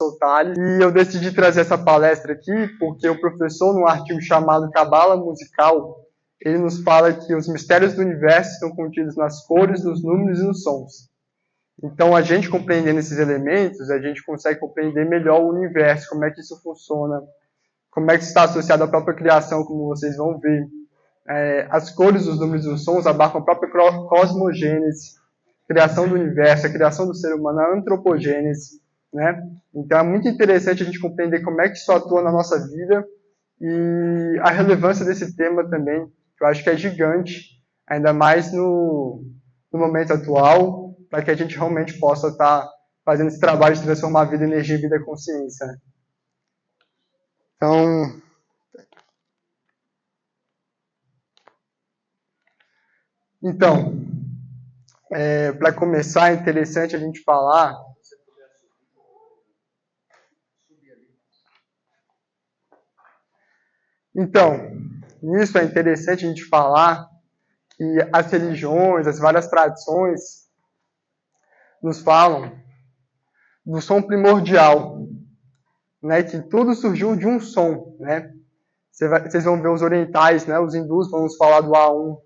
Sou Tales, e eu decidi trazer essa palestra aqui porque o professor, num artigo chamado Cabala Musical, ele nos fala que os mistérios do universo estão contidos nas cores, nos números e nos sons. Então, a gente compreendendo esses elementos, a gente consegue compreender melhor o universo, como é que isso funciona, como é que está associado à própria criação, como vocês vão ver. As cores, os números e os sons abarcam a própria cosmogênese, criação do universo, a criação do ser humano, a antropogênese, né? Então é muito interessante a gente compreender como é que isso atua na nossa vida e a relevância desse tema também, que eu acho que é gigante, ainda mais no momento atual, para que a gente realmente possa estar fazendo esse trabalho de transformar a vida em energia, vida e consciência, né? Então, para começar, é interessante a gente falar. Então, nisso é interessante a gente falar que as religiões, as várias tradições, nos falam do som primordial, né? Que tudo surgiu de um som, né? Vocês vão ver os orientais, né? Os hindus vão nos falar do A1,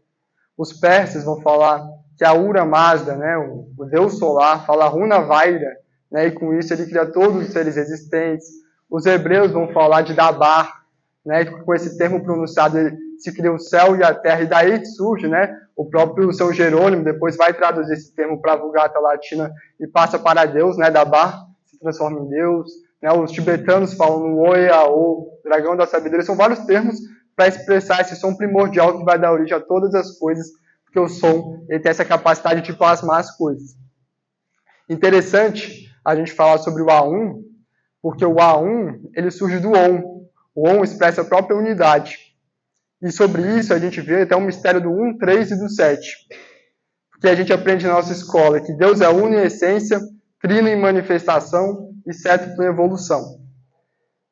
os persas vão falar que a Ura Mazda, né? O deus solar, fala Runa Vaira, né? E com isso ele cria todos os seres existentes. Os hebreus vão falar de Dabar, né? Com esse termo pronunciado se cria o céu e a terra, e daí surge, né? O próprio São Jerônimo depois vai traduzir esse termo para a Vulgata Latina e passa para Deus, né? Dabar se transforma em Deus, né? Os tibetanos falam no Oeaô, dragão da sabedoria, são vários termos para expressar esse som primordial que vai dar origem a todas as coisas, porque o som ele tem essa capacidade de plasmar as coisas. Interessante a gente falar sobre o A1, porque o A1 ele surge do OM. O OM expressa a própria unidade. E sobre isso a gente vê até o mistério do 1, 3 e do 7. Porque a gente aprende na nossa escola que Deus é uno em essência, trino em manifestação e sétuplo em evolução.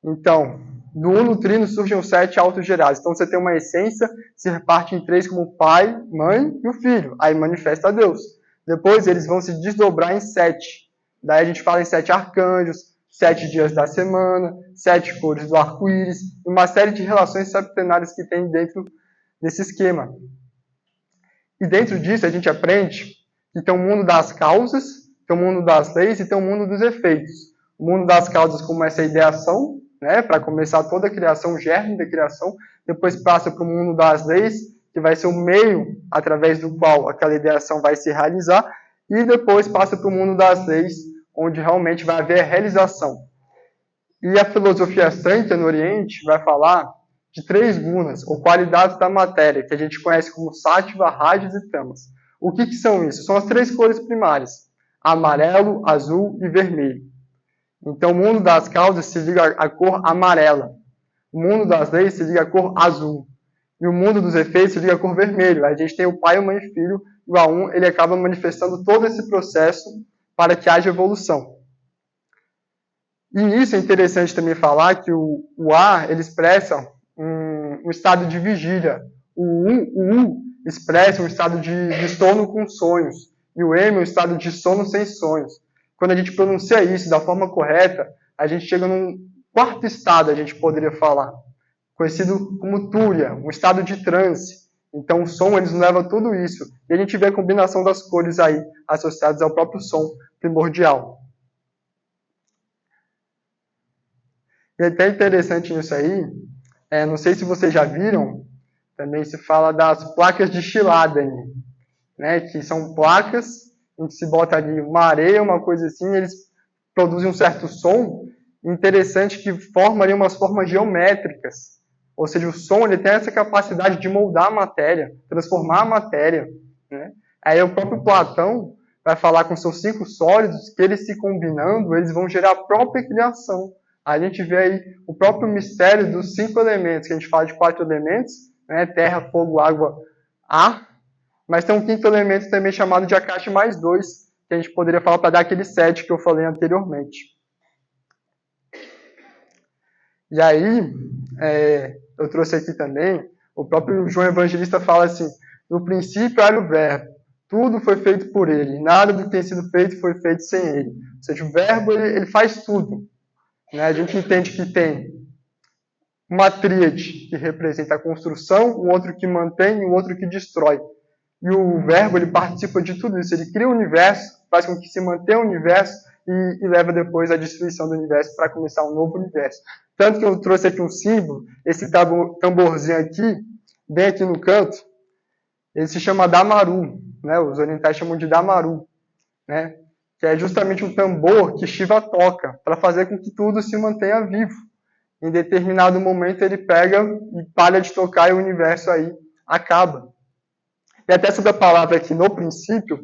Então, do uno trino surgem os 7 autogerados. Então você tem uma essência, se reparte em 3 como pai, mãe e o filho. Aí manifesta a Deus. Depois eles vão se desdobrar em 7. Daí a gente fala em 7 arcanjos, 7 dias da semana, 7 cores do arco-íris, e uma série de relações septenárias que tem dentro desse esquema. E dentro disso a gente aprende que tem o mundo das causas, tem o mundo das leis e tem o mundo dos efeitos. O mundo das causas como essa ideação, né, para começar toda a criação, o germe da criação, depois passa para o mundo das leis, que vai ser o meio através do qual aquela ideação vai se realizar, e depois passa para o mundo das leis, onde realmente vai haver a realização. E a filosofia Sankhya no Oriente vai falar de 3 gunas, ou qualidades da matéria, que a gente conhece como Sattva, Rajas e Tamas. O que são isso? São as 3 cores primárias, amarelo, azul e vermelho. Então, o mundo das causas se liga à cor amarela. O mundo das leis se liga à cor azul. E o mundo dos efeitos se liga à cor vermelho. A gente tem o pai, a mãe e filho, e o A1 ele acaba manifestando todo esse processo para que haja evolução. E nisso é interessante também falar que o A ele expressa um estado de vigília. O U expressa um estado de sono com sonhos. E o M é um estado de sono sem sonhos. Quando a gente pronuncia isso da forma correta, a gente chega num 4º estado, a gente poderia falar, conhecido como Túria, um estado de transe. Então o som eles leva a tudo isso. E a gente vê a combinação das cores aí, associadas ao próprio som primordial. E até interessante nisso aí, não sei se vocês já viram, também se fala das placas de Shiladani, né, que são placas em que se bota ali uma areia, uma coisa assim, eles produzem um certo som interessante que forma ali umas formas geométricas. Ou seja, o som ele tem essa capacidade de moldar a matéria, transformar a matéria, né? Aí o próprio Platão vai falar com seus 5 sólidos que eles se combinando, eles vão gerar a própria criação. A gente vê aí o próprio mistério dos 5 elementos, que a gente fala de 4 elementos, né? Terra, fogo, água, ar. Mas tem um 5º elemento também chamado de Akashi mais 2, que a gente poderia falar para dar aquele 7 que eu falei anteriormente. E aí, eu trouxe aqui também, o próprio João Evangelista fala assim, no princípio era o verbo, tudo foi feito por ele, nada do que tem sido feito foi feito sem ele. Ou seja, o verbo ele faz tudo. né? A gente entende que tem uma tríade que representa a construção, o outro que mantém e o outro que destrói. E o verbo, ele participa de tudo isso. Ele cria o universo, faz com que se mantenha o universo e leva depois à destruição do universo para começar um novo universo. Tanto que eu trouxe aqui um símbolo, esse tamborzinho aqui, bem aqui no canto, ele se chama Damaru, né? Os orientais chamam de Damaru, né? Que é justamente um tambor que Shiva toca para fazer com que tudo se mantenha vivo. Em determinado momento ele pega e para de tocar e o universo aí acaba. E até sobre a palavra aqui no princípio,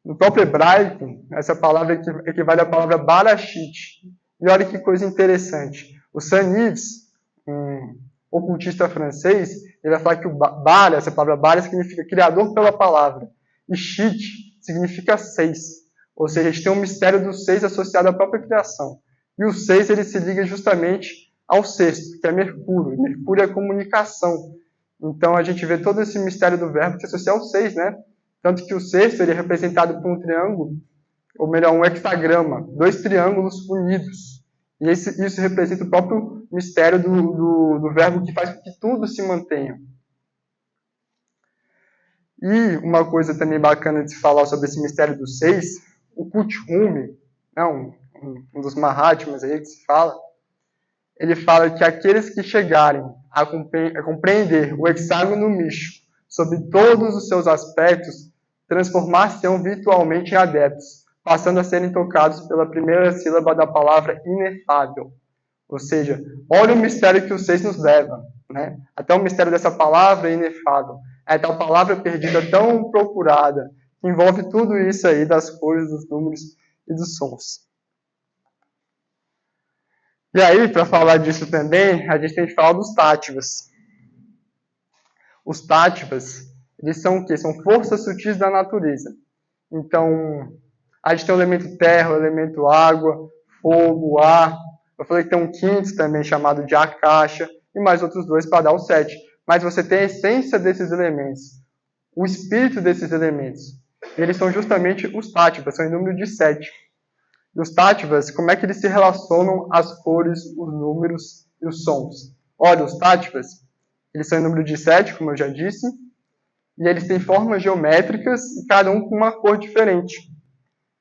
no próprio hebraico, essa palavra equivale à palavra Barashit. E olha que coisa interessante. O Saint-Yves, um ocultista francês, ele vai falar que o Bara, essa palavra Bara, significa criador pela palavra. E Shit significa 6. Ou seja, a gente tem um mistério do 6 associado à própria criação. E o 6 ele se liga justamente ao sexto, que é Mercúrio. Mercúrio é a comunicação. Então a gente vê todo esse mistério do verbo que se associa ao 6, né? Tanto que o sexto ele é representado por um triângulo, ou melhor, um hexagrama, 2 triângulos unidos. E isso representa o próprio mistério do verbo que faz com que tudo se mantenha. E uma coisa também bacana de se falar sobre esse mistério do 6, o Kuthumi, um dos Mahatmas aí que se fala, ele fala que aqueles que chegarem a compreender o hexágono místico sob todos os seus aspectos, transformar-se-ão virtualmente em adeptos, passando a serem tocados pela primeira sílaba da palavra inefável. Ou seja, olha o mistério que o 6 nos leva, né? Até o mistério dessa palavra inefável. É tal palavra perdida tão procurada, que envolve tudo isso aí das cores, dos números e dos sons. E aí, para falar disso também, a gente tem que falar dos Tattvas. Os Tattvas, eles são o quê? São forças sutis da natureza. Então, a gente tem o elemento terra, o elemento água, fogo, ar. Eu falei que tem um quinto também chamado de Akasha, e mais outros 2 para dar o 7. Mas você tem a essência desses elementos, o espírito desses elementos. E eles são justamente os Tattvas, são em número de 7. E os Tattvas, como é que eles se relacionam às cores, os números e os sons? Olha, os Tattvas, eles são em número de 7, como eu já disse, e eles têm formas geométricas, e cada um com uma cor diferente.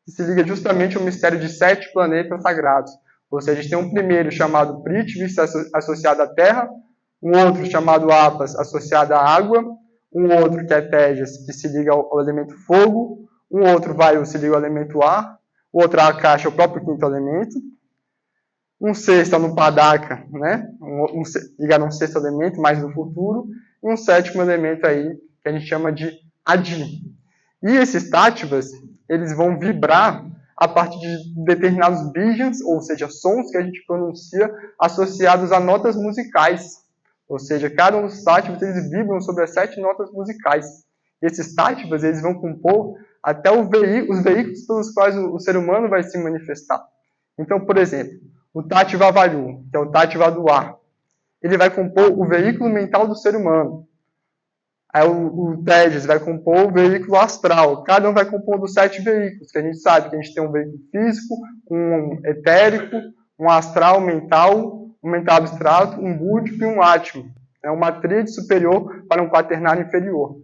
Que se liga justamente ao mistério de 7 planetas sagrados. Ou seja, a gente tem um primeiro chamado Prithvi, associado à terra, um outro chamado Apas, associado à água, um outro que é Tejas, que se liga ao elemento fogo, um outro Vayu, se liga ao elemento ar, o outro Akasha, o próprio quinto elemento, um sexto é no Padaka, né? Ligado a um sexto elemento, mais do futuro, e um sétimo elemento aí, que a gente chama de Adi. E esses Tattvas, eles vão vibrar a partir de determinados bijans, ou seja, sons que a gente pronuncia associados a notas musicais. Ou seja, cada um dos Tattvas, eles vibram sobre as 7 notas musicais. E esses Tattvas, eles vão compor até os veículos pelos quais o ser humano vai se manifestar. Então, por exemplo, o Tattva Vayu, que é o Tattva do ar, ele vai compor o veículo mental do ser humano. Aí o Tejas vai compor o veículo astral. Cada um vai compor dos 7 veículos, que a gente sabe que a gente tem um veículo físico, um etérico, um astral mental, um mental abstrato, um búdico e um átimo. É uma tríade superior para um quaternário inferior.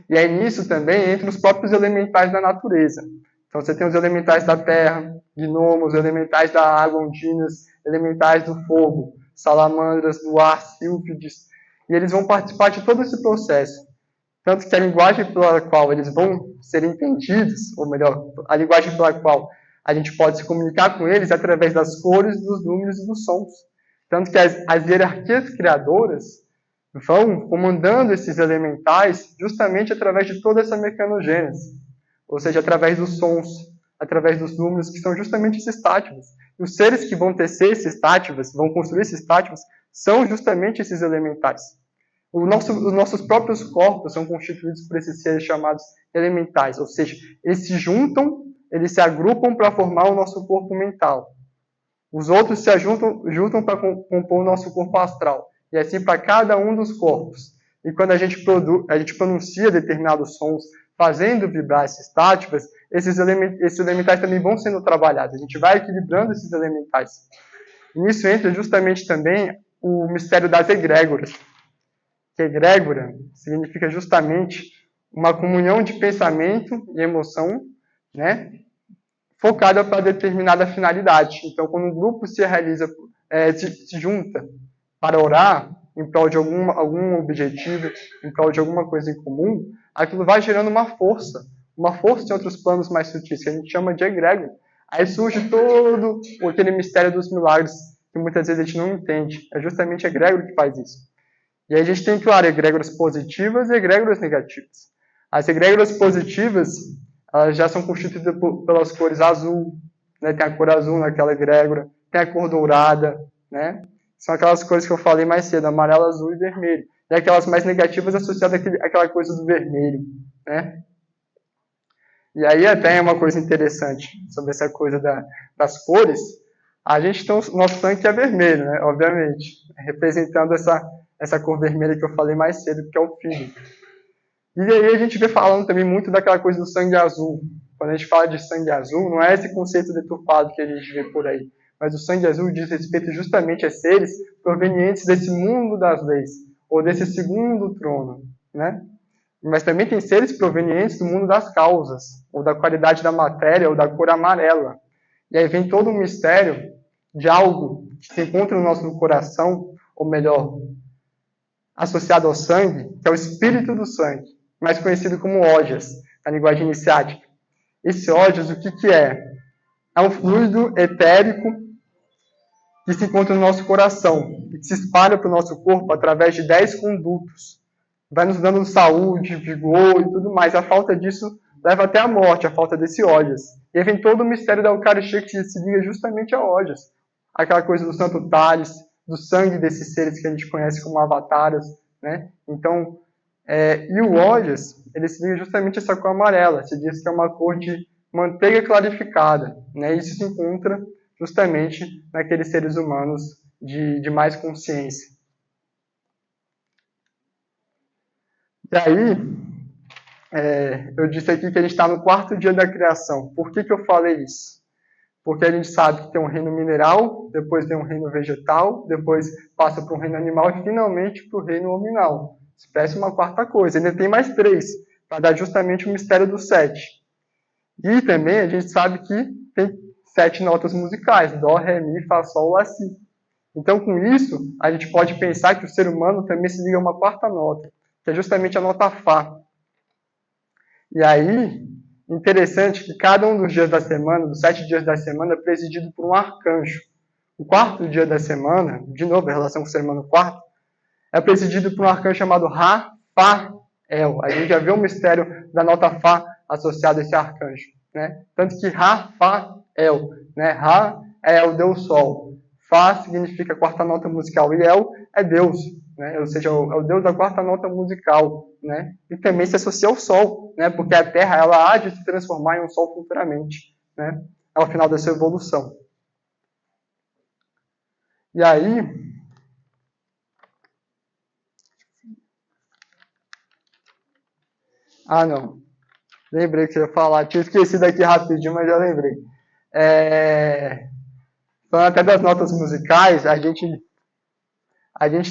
E aí nisso também entra os próprios elementais da natureza. Então você tem os elementais da terra, gnomos, os elementais da água, ondinas, elementais do fogo, salamandras, do ar, sílfides. E eles vão participar de todo esse processo. Tanto que a linguagem pela qual eles vão ser entendidos, ou melhor, a linguagem pela qual a gente pode se comunicar com eles é através das cores, dos números e dos sons. Tanto que as hierarquias criadoras vão comandando esses elementais justamente através de toda essa mecanogênese. Ou seja, através dos sons, através dos números, que são justamente esses Tattvas. E os seres que vão tecer esses Tattvas, vão construir esses Tattvas, são justamente esses elementais. Os nossos próprios corpos são constituídos por esses seres chamados elementais, ou seja, eles se juntam, eles se agrupam para formar o nosso corpo mental. Os outros se juntam para compor o nosso corpo astral, e assim para cada um dos corpos. E quando a gente pronuncia determinados sons, fazendo vibrar essas tátibas, esses elementais também vão sendo trabalhados. A gente vai equilibrando esses elementais. E nisso entra justamente também o mistério das egrégoras. Que egrégora significa justamente uma comunhão de pensamento e emoção, né, focada para determinada finalidade. Então, quando um grupo se realiza, se junta para orar em prol de algum objetivo, em prol de alguma coisa em comum, aquilo vai gerando uma força em outros planos mais sutis, que a gente chama de egrégora. Aí surge todo aquele mistério dos milagres, que muitas vezes a gente não entende. É justamente a egrégora que faz isso. E aí a gente tem, claro, egrégoras positivas e egrégoras negativas. As egrégoras positivas, elas já são constituídas pelas cores azul, né? Tem a cor azul naquela egrégora, tem a cor dourada, né? São aquelas cores que eu falei mais cedo, amarelo, azul e vermelho. E aquelas mais negativas associadas àquela coisa do vermelho, né? E aí até é uma coisa interessante sobre essa coisa das cores. A gente tem o nosso sangue que é vermelho, né? Obviamente, representando essa cor vermelha que eu falei mais cedo, que é o filho. E aí a gente vê falando também muito daquela coisa do sangue azul. Quando a gente fala de sangue azul, não é esse conceito deturpado que a gente vê por aí. Mas o sangue azul diz respeito justamente a seres provenientes desse mundo das leis, ou desse segundo trono, né? Mas também tem seres provenientes do mundo das causas, ou da qualidade da matéria, ou da cor amarela. E aí vem todo um mistério de algo que se encontra no nosso coração, ou melhor, associado ao sangue, que é o espírito do sangue, mais conhecido como ódias, na linguagem iniciática. Esse ódias, o que é? É um fluido etérico que se encontra no nosso coração e que se espalha para o nosso corpo através de 10 condutos. Vai nos dando saúde, vigor e tudo mais. A falta disso leva até a morte, a falta desse ódias. E aí vem todo o mistério da Eucaristia que se liga justamente a ódias. Aquela coisa do Santo Tales, do sangue desses seres que a gente conhece como avataras, né? Então, e o ódias, ele se liga justamente a essa cor amarela. Se diz que é uma cor de manteiga clarificada, né? Isso se encontra justamente naqueles seres humanos de mais consciência. E aí, eu disse aqui que a gente está no 4º dia da criação. Por que eu falei isso? Porque a gente sabe que tem um reino mineral, depois tem um reino vegetal, depois passa para um reino animal e finalmente para o reino hominal. Espécie uma 4ª coisa. Ainda tem mais 3, para dar justamente o mistério do 7. E também a gente sabe que tem 7 notas musicais: Dó, Ré, Mi, Fá, Sol, Lá, Si. Então, com isso, a gente pode pensar que o ser humano também se liga a uma 4ª nota, que é justamente a nota Fá. E aí, interessante que cada um dos dias da semana, dos 7 dias da semana, é presidido por um arcanjo. O 4º dia da semana, de novo, a relação com o ser humano 4, é presidido por um arcanjo chamado Rafael. A gente já vê o mistério da nota Fá associado a esse arcanjo, né? Tanto que Rafael, né? Ra é o Deus Sol, Fá significa 4ª nota musical e El é Deus, né? Ou seja, é o Deus da 4ª nota musical, né? E também se associa ao Sol, né? Porque a Terra ela há de se transformar em um Sol futuramente, né? Ao final dessa evolução. E aí, não. Lembrei que eu ia falar. Tinha esquecido aqui rapidinho, mas já lembrei. Falando até das notas musicais, a gente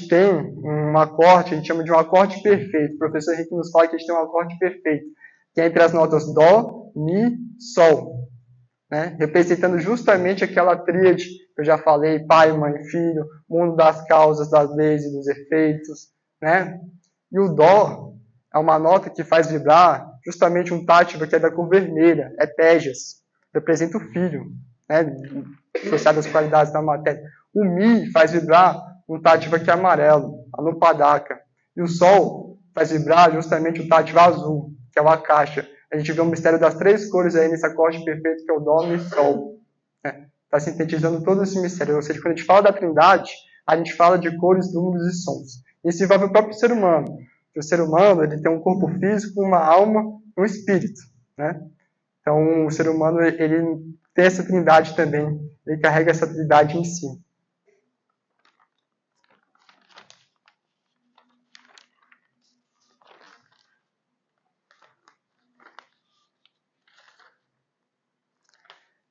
tem um acorde, a gente chama de um acorde perfeito. O professor Henrique nos fala que a gente tem um acorde perfeito, que é entre as notas Dó, Mi, Sol, né? Representando justamente aquela tríade que eu já falei: pai, mãe, filho, mundo das causas, das leis e dos efeitos, né? E o Dó é uma nota que faz vibrar justamente um tátiva que é da cor vermelha, é Tejas, representa o filho, né? Associado às qualidades da matéria. O Mi faz vibrar um tátiva que é amarelo, a Nupadaka. E o Sol faz vibrar justamente o tátiva azul, que é o Akasha. A gente vê o mistério das 3 cores aí nesse acorde perfeito que é o Dó, Mi e Sol. Está sintetizando todo esse mistério. Ou seja, quando a gente fala da Trindade, a gente fala de cores, números e sons. Isso envolve o próprio ser humano. O ser humano ele tem um corpo físico, uma alma e um espírito, né? Então, o ser humano ele tem essa trindade também. Ele carrega essa trindade em si.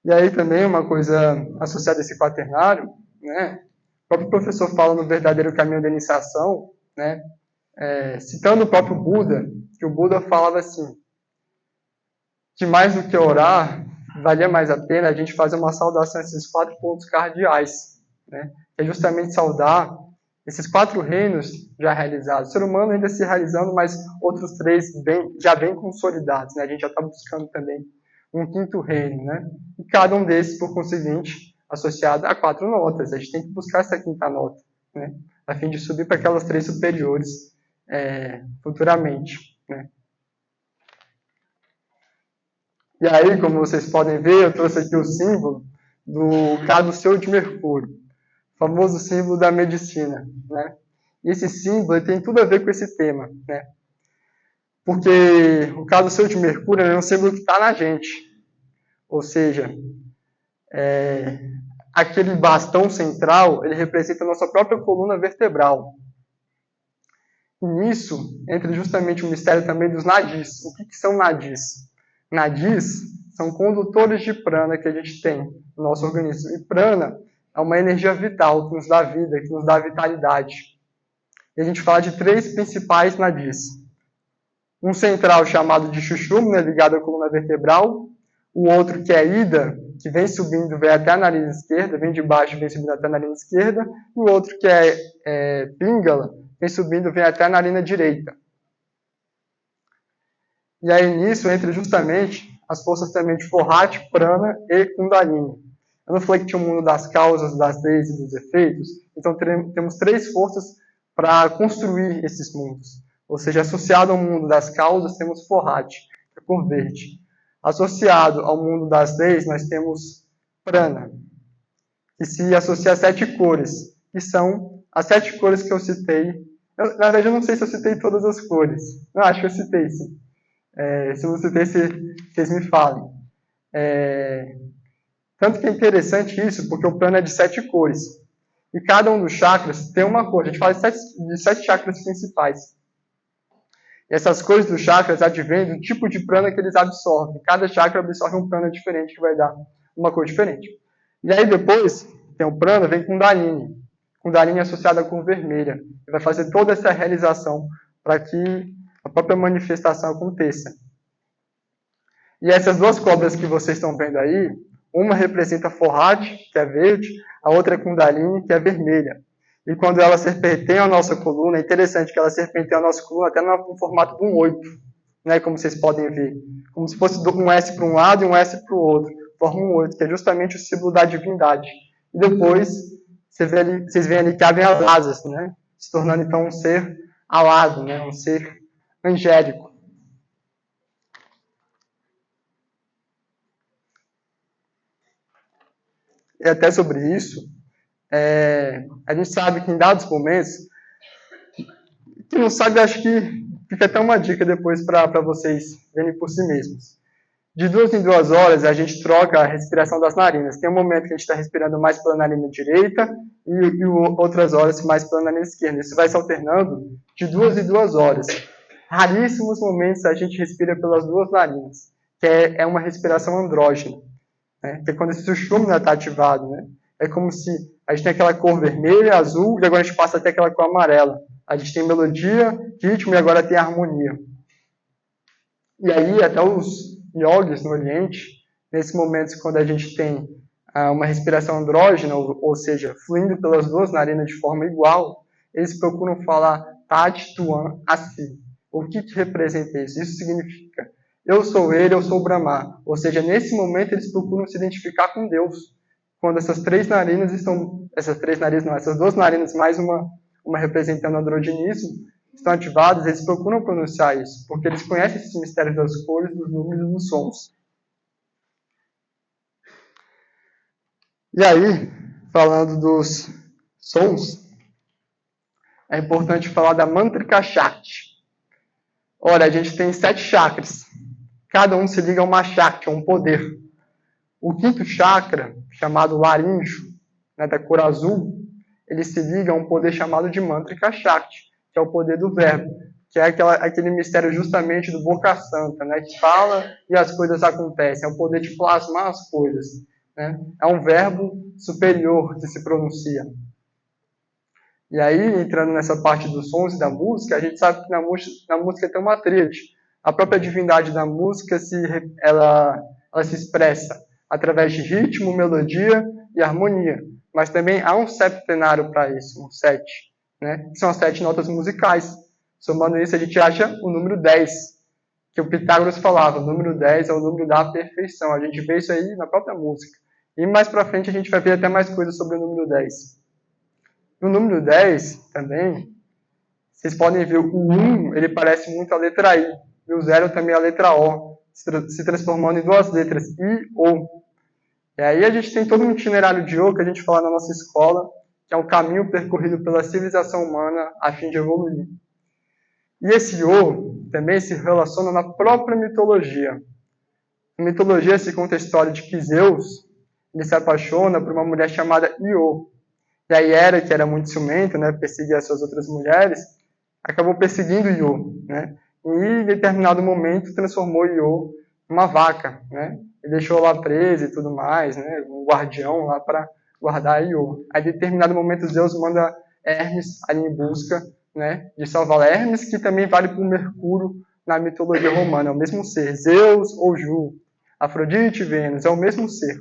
E aí também uma coisa associada a esse quaternário, né? O próprio professor fala no Verdadeiro Caminho da Iniciação, né? Citando o próprio Buda, que o Buda falava assim, que mais do que orar, valia mais a pena a gente fazer uma saudação a esses 4 pontos cardeais, né? Que é justamente saudar esses 4 reinos já realizados. O ser humano ainda se realizando, mas outros 3 já bem consolidados, né? A gente já está buscando também um 5º reino, né? E cada um desses, por conseguinte, associado a 4 notas. A gente tem que buscar essa 5ª nota, né? A fim de subir para aquelas 3 superiores futuramente, né? E aí, como vocês podem ver, eu trouxe aqui o símbolo do caduceu de Mercúrio, o famoso símbolo da medicina, né? E esse símbolo tem tudo a ver com esse tema, né? Porque o caduceu de Mercúrio é um símbolo que está na gente, ou seja, aquele bastão central, ele representa a nossa própria coluna vertebral. E nisso entra justamente o mistério também dos nadis. O que são nadis? Nadis são condutores de prana que a gente tem no nosso organismo. E prana é uma energia vital que nos dá vida, que nos dá vitalidade. E a gente fala de 3 principais nadis. Um central chamado de Sushumna, ligado à coluna vertebral. O outro que é Ida, que vem subindo, vem até a narina esquerda, vem de baixo, vem subindo até a narina esquerda. E o outro que é Pingala, vem subindo, vem até a narina direita. E aí nisso entra justamente as forças também de Forrati, Prana e Kundalini. Eu não falei que tinha o mundo das causas, das leis e dos efeitos? Então temos 3 forças para construir esses mundos. Ou seja, associado ao mundo das causas, temos Forrati, que é cor verde. Associado ao mundo das leis, nós temos Prana, que se associa a 7 cores, que são as 7 cores que eu citei. Na verdade, eu não sei se eu citei todas as cores. Não, acho que eu citei, sim. Se eu não citei, vocês me falem. Tanto que é interessante isso, porque o prana é de 7 cores. E cada um dos chakras tem uma cor. A gente fala de 7 chakras principais. E essas cores dos chakras advêm do tipo de prana que eles absorvem. Cada chakra absorve um prana diferente, que vai dar uma cor diferente. E aí depois, tem o prana, vem Kundalini. Kundalini é associada com vermelha. E vai fazer toda essa realização para que a própria manifestação aconteça. E essas 2 cobras que vocês estão vendo aí, uma representa Forrati, que é verde, a outra é Kundalini, que é vermelha. E quando ela serpenteia a nossa coluna, é interessante que ela serpenteia a nossa coluna até no formato de um 8, né, como vocês podem ver. Como se fosse um S para um lado e um S para o outro. Forma um 8, que é justamente o símbolo da divindade. E depois, vocês veem ali que abrem as asas, né, se tornando então um ser alado, né, um ser angélico. E até sobre isso, a gente sabe que em dados momentos, quem não sabe, acho que fica até uma dica depois para vocês verem por si mesmos. De 2 em 2 horas, a gente troca a respiração das narinas. Tem um momento que a gente está respirando mais pela narina direita e outras horas mais pela narina esquerda. Isso vai se alternando de 2 em 2 horas. Raríssimos momentos a gente respira pelas 2 narinas, que é uma respiração andrógena, né? Que é quando esse sushumna está ativado, né? É como se a gente tem aquela cor vermelha, azul, e agora a gente passa até aquela cor amarela. A gente tem melodia, ritmo e agora tem harmonia. E aí, até os yogis no Oriente, nesses momentos quando a gente tem uma respiração andrógena, ou seja, fluindo pelas 2 narinas de forma igual, eles procuram falar Tat Tuan Asi. O que representa isso? Isso significa eu sou ele, eu sou o Brahma. Ou seja, nesse momento eles procuram se identificar com Deus. Quando essas 3 narinas essas 2 narinas mais uma representando o androgenismo, estão ativadas, eles procuram pronunciar isso, porque eles conhecem esses mistérios das cores, dos números e dos sons. E aí, falando dos sons, é importante falar da Mantrika Shakti. Olha, a gente tem 7 chakras. Cada um se liga a uma Shakti, a um poder. O 5º chakra, chamado laríngeo, né, da cor azul, ele se liga a um poder chamado de Mantrika Shakti, que é o poder do verbo, que é aquele mistério justamente do Boca Santa, né, que fala e as coisas acontecem, é o poder de plasmar as coisas. né? É um verbo superior que se pronuncia. E aí, entrando nessa parte dos sons e da música, a gente sabe que na música tem uma tríade. A própria divindade da música ela se expressa através de ritmo, melodia e harmonia. Mas também há um septenário para isso, um 7, né? Que são as 7 notas musicais. Somando isso, a gente acha o número 10, que o Pitágoras falava. O número 10 é o número da perfeição. A gente vê isso aí na própria música. E mais para frente a gente vai ver até mais coisas sobre o número 10. No número 10, também, vocês podem ver o 1, ele parece muito a letra I. E o 0 também a letra O, se transformando em duas letras, I, O. E aí a gente tem todo um itinerário de O que a gente fala na nossa escola, que é um caminho percorrido pela civilização humana a fim de evoluir. E esse O também se relaciona na própria mitologia. Na mitologia se conta a história de que Zeus ele se apaixona por uma mulher chamada Io. E aí Hera, que era muito ciumenta, né, perseguia as suas outras mulheres, acabou perseguindo Io, né? E em determinado momento transformou Io numa vaca, né? E deixou lá presa e tudo mais, né? Um guardião lá para guardar Io. Aí em determinado momento Zeus manda Hermes ali em busca, né, de salvar Hermes, que também vale para o Mercúrio na mitologia romana, é o mesmo ser. Zeus ou Ju, Afrodite e Vênus, é o mesmo ser.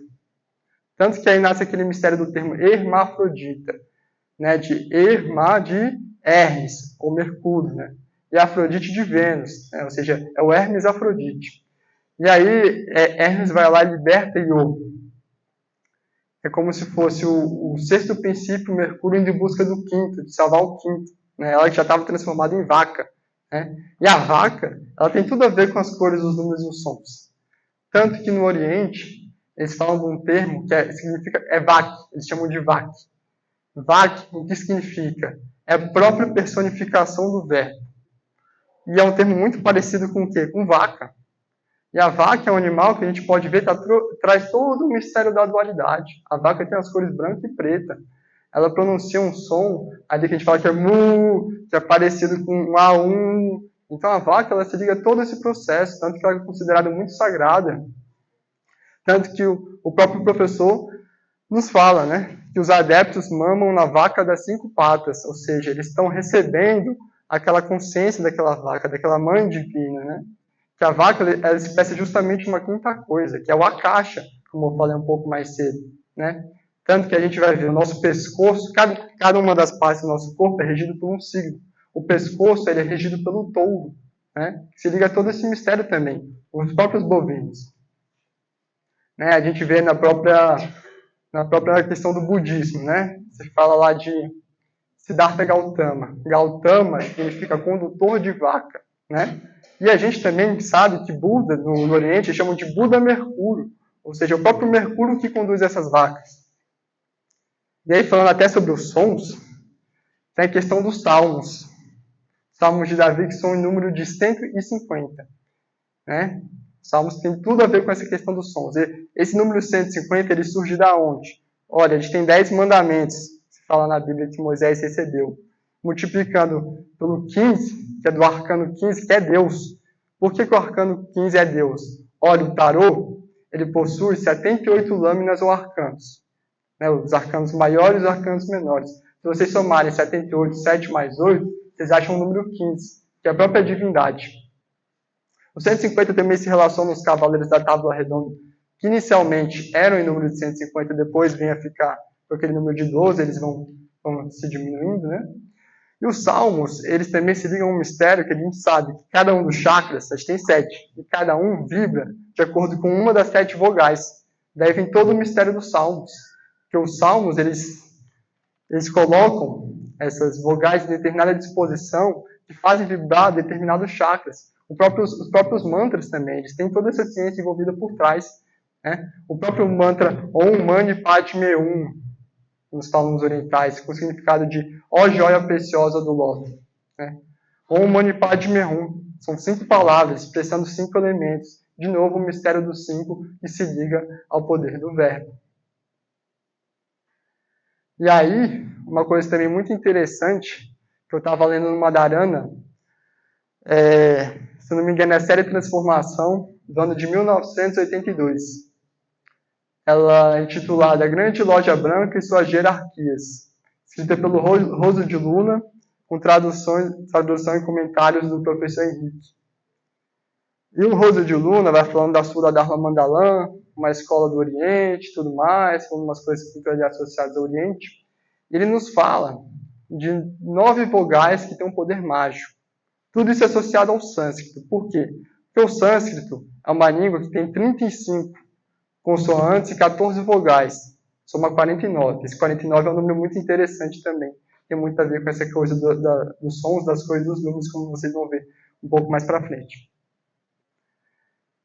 Tanto que aí nasce aquele mistério do termo hermafrodita, né, de Herma de Hermes, ou Mercúrio, né, e Afrodite de Vênus, né, ou seja, é o Hermes Afrodite. E aí Hermes vai lá e liberta Io. É como se fosse o sexto princípio, Mercúrio indo em busca do quinto, de salvar o quinto. Né, ela já estava transformada em vaca. Né, e a vaca, ela tem tudo a ver com as cores, os números e os sons. Tanto que no Oriente, eles falam de um termo que significa vak, eles chamam de vak. Vak, o que significa? É a própria personificação do verbo. E é um termo muito parecido com o quê? Com vaca. E a vaca é um animal que a gente pode ver, traz todo o mistério da dualidade. A vaca tem as cores branca e preta. Ela pronuncia um som, ali que a gente fala que é mu, que é parecido com um A1. Então a vaca, ela se liga a todo esse processo, tanto que ela é considerada muito sagrada. Tanto que o próprio professor nos fala, né, que os adeptos mamam na vaca das 5 patas, ou seja, eles estão recebendo aquela consciência daquela vaca, daquela mãe divina, né? Que a vaca ela se expressa justamente uma quinta coisa, que é o akasha, como eu falei um pouco mais cedo, né? Tanto que a gente vai ver o nosso pescoço, cada uma das partes do nosso corpo é regido por um signo. O pescoço ele é regido pelo touro, né? Que se liga a todo esse mistério também, os próprios bovinos. Né? A gente vê na própria questão do budismo, né? Você fala lá de Siddhartha Gautama. Gautama significa condutor de vaca, né? E a gente também sabe que Buda, no Oriente, chamam de Buda Mercúrio, ou seja, o próprio Mercúrio que conduz essas vacas. E aí, falando até sobre os sons, tem a questão dos salmos. Salmos de Davi, que são em número de 150, né? Salmos tem tudo a ver com essa questão dos sons. E esse número 150, ele surge da onde? Olha, a gente tem 10 mandamentos, se fala na Bíblia, que Moisés recebeu. Multiplicando pelo 15, que é do arcano 15, que é Deus. Por que o arcano 15 é Deus? Olha, o tarô, ele possui 78 lâminas ou arcanos. Né? Os arcanos maiores e os arcanos menores. Se vocês somarem 78, 7 mais 8, vocês acham o número 15, que é a própria divindade. O 150 também se relaciona aos cavaleiros da Tábua Redonda, que inicialmente eram em número de 150, depois vem a ficar com aquele número de 12, eles vão se diminuindo, né? E os salmos, eles também se ligam a um mistério que a gente sabe que cada um dos chakras, a gente tem 7, e cada um vibra de acordo com uma das 7 vogais. Daí vem todo o mistério dos salmos. Porque os salmos, eles colocam essas vogais em determinada disposição que fazem vibrar determinados chakras. Os próprios mantras também, eles têm toda essa ciência envolvida por trás. Né? O próprio mantra Om Mani Padme Hum, nos salmos orientais, com o significado de ó joia preciosa do loto. Né? Om Mani Padme Hum, são 5 palavras, expressando 5 elementos. De novo, o mistério dos 5 que se liga ao poder do verbo. E aí, uma coisa também muito interessante, que eu estava lendo no Madharana, se não me engano, é a série Transformação, do ano de 1982. ela é intitulada Grande Loja Branca e Suas Hierarquias, escrita pelo Roso de Luna, com tradução e comentários do professor Henrique. E o Roso de Luna vai falando da Sura Dharma Mandalam, uma escola do Oriente, tudo mais, falando umas coisas que estão associadas ao Oriente. E ele nos fala de 9 vogais que têm um poder mágico. Tudo isso é associado ao sânscrito. Por quê? Porque o sânscrito é uma língua que tem 35 consoantes e 14 vogais. Soma 49. Esse 49 é um número muito interessante também. Tem muito a ver com essa coisa dos sons, das coisas, dos números, como vocês vão ver um pouco mais para frente.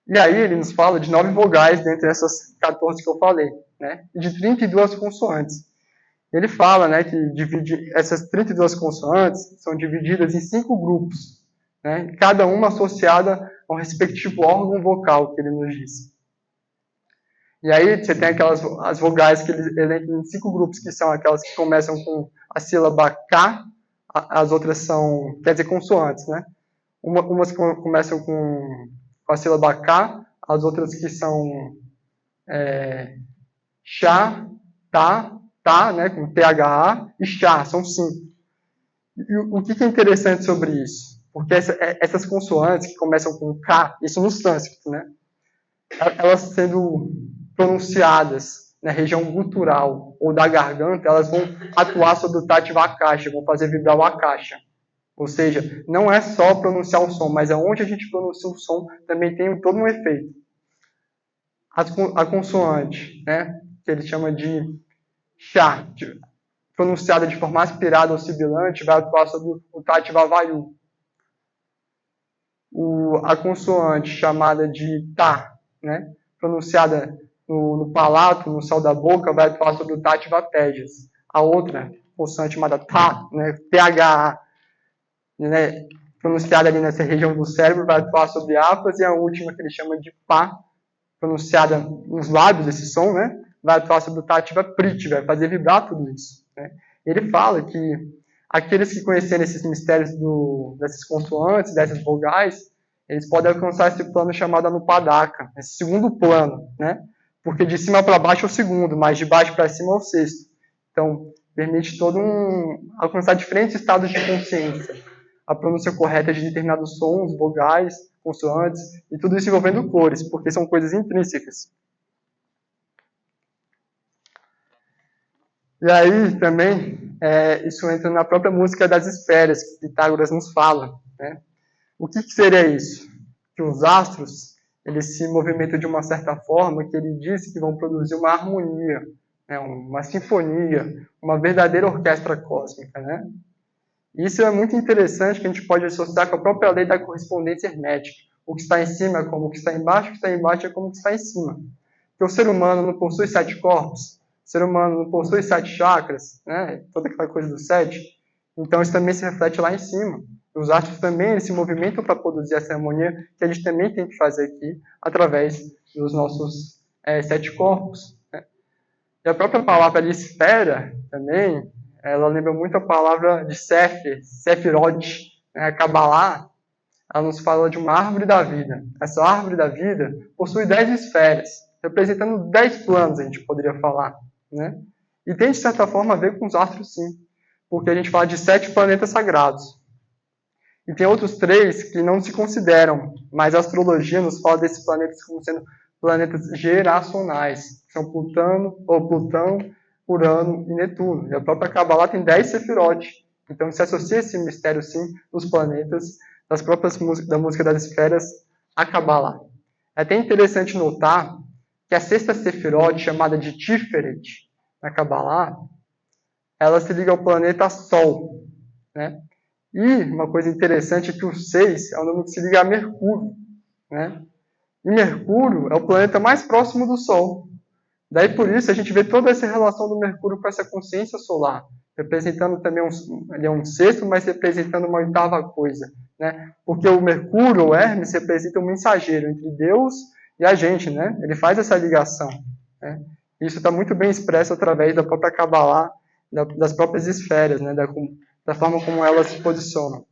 E aí ele nos fala de 9 vogais dentre essas 14 que eu falei, né? E de 32 consoantes. Ele fala, né, que essas 32 consoantes são divididas em 5 grupos, né? Cada uma associada a um respectivo órgão vocal, que ele nos diz. E aí você tem as vogais que ele elenca em 5 grupos, que são aquelas que começam com a sílaba K, as outras são, quer dizer, consoantes, né? Umas começam com a sílaba K, as outras que são Chá, Tá, né, com THA, e Chá, são 5. E o que é interessante sobre isso? Porque essas consoantes que começam com K, isso no sânscrito, né? Elas sendo pronunciadas na região gutural ou da garganta, elas vão atuar sobre o Tativa Akasha, vão fazer vibrar o Akasha. Ou seja, não é só pronunciar o som, mas aonde a gente pronuncia o som também tem todo um efeito. A consoante, né, que ele chama de chá, pronunciada de forma aspirada ou sibilante, vai atuar sobre o Tativa Vayu. A consoante chamada de tá, né, pronunciada no palato, no céu da boca, vai atuar sobre o Tativa Tejas. A outra consoante chamada tá, né, THA, né, pronunciada ali nessa região do cérebro, vai atuar sobre apas, e a última, que ele chama de pá, pronunciada nos lábios, esse som, né, vai atuar sobre o Tativa Priti, vai fazer vibrar tudo isso. Né. Ele fala que aqueles que conhecerem esses mistérios dessas consoantes, dessas vogais, eles podem alcançar esse plano chamado Anupadaka, esse segundo plano, né, porque de cima para baixo é o segundo, mas de baixo para cima é o sexto. Então, permite alcançar diferentes estados de consciência. A pronúncia correta de determinados sons, vogais, consoantes, e tudo isso envolvendo cores, porque são coisas intrínsecas. E aí, também, isso entra na própria música das esferas, que Pitágoras nos fala. Né? O que seria isso? Que os astros, eles se movimentam de uma certa forma que ele disse que vão produzir uma harmonia, né? Uma sinfonia, uma verdadeira orquestra cósmica, né? Isso é muito interessante, que a gente pode associar com a própria lei da correspondência hermética. O que está em cima é como o que está embaixo, o que está embaixo é como o que está em cima. Porque o ser humano não possui 7 corpos, o ser humano não possui 7 chakras, né? Toda aquela coisa do 7. Então isso também se reflete lá em cima. Os astros também se movimentam para produzir essa harmonia que a gente também tem que fazer aqui, através dos nossos 7 corpos. Né? E a própria palavra ali, esfera, também, ela lembra muito a palavra de Sefirot, né? A Kabbalah, ela nos fala de uma árvore da vida. Essa árvore da vida possui 10 esferas, representando 10 planos, a gente poderia falar. Né? E tem, de certa forma, a ver com os astros, sim. Porque a gente fala de 7 planetas sagrados. E tem outros 3 que não se consideram, mas a astrologia nos fala desses planetas como sendo planetas geracionais. São Plutão, Urano e Netuno. E a própria Kabbalah tem 10 Sefirot. Então se associa esse mistério, sim, dos planetas, da música das esferas, a Kabbalah. É até interessante notar que a sexta Sefirot, chamada de Tiferet, na Kabbalah, ela se liga ao planeta Sol. Né? E uma coisa interessante é que o 6 é o número que se liga a Mercúrio. Né? E Mercúrio é o planeta mais próximo do Sol. Daí por isso a gente vê toda essa relação do Mercúrio com essa consciência solar, representando também ele é um sexto, mas representando uma oitava coisa. Né? Porque o Mercúrio, o Hermes, representa um mensageiro entre Deus e a gente. Né? Ele faz essa ligação. Né? Isso está muito bem expresso através da própria Kabbalah, das próprias esferas, né? Da forma como elas se posicionam.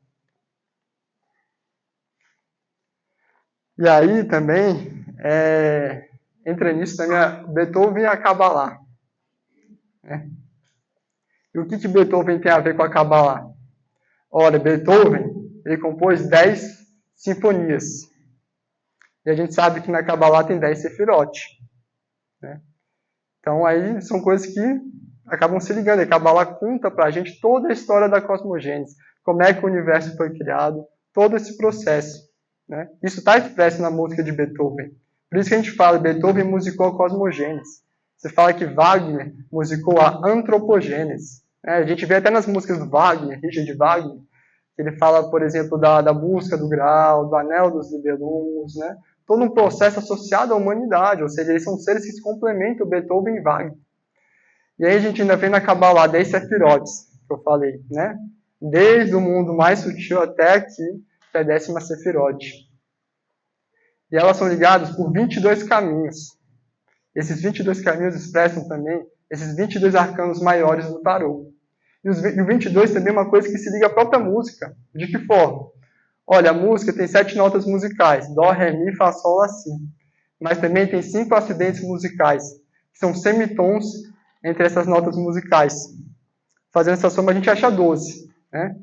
E aí também, entra nisso também Beethoven e a Kabbalah. Né? E o que Beethoven tem a ver com a Kabbalah? Olha, Beethoven, ele compôs 10 sinfonias. E a gente sabe que na Kabbalah tem 10 sefirote. Né? Então, aí são coisas que acabam se ligando. A Kabbalah conta para a gente toda a história da cosmogênese, como é que o universo foi criado, todo esse processo. Né? Isso está expresso na música de Beethoven. Por isso que a gente fala, Beethoven musicou a cosmogênese. Você fala que Wagner musicou a antropogênese. A gente vê até nas músicas do Wagner, Richard Wagner, que ele fala, por exemplo, da busca do grau, do anel dos Nibelungos, né? Todo um processo associado à humanidade, ou seja, eles são seres que se complementam, Beethoven e Wagner. E aí a gente ainda vem na Kabbalah 10 sefirotes, que eu falei, né? Desde o mundo mais sutil até aqui, que é a 10ª sefirote. E elas são ligadas por 22 caminhos. Esses 22 caminhos expressam também esses 22 arcanos maiores do tarô. E o 22 também é uma coisa que se liga à própria música. De que forma? Olha, a música tem 7 notas musicais. Dó, Ré, Mi, Fá, Sol, Lá, Si. Mas também tem 5 acidentes musicais, que são semitons entre essas notas musicais. Fazendo essa soma, a gente acha 12. Né?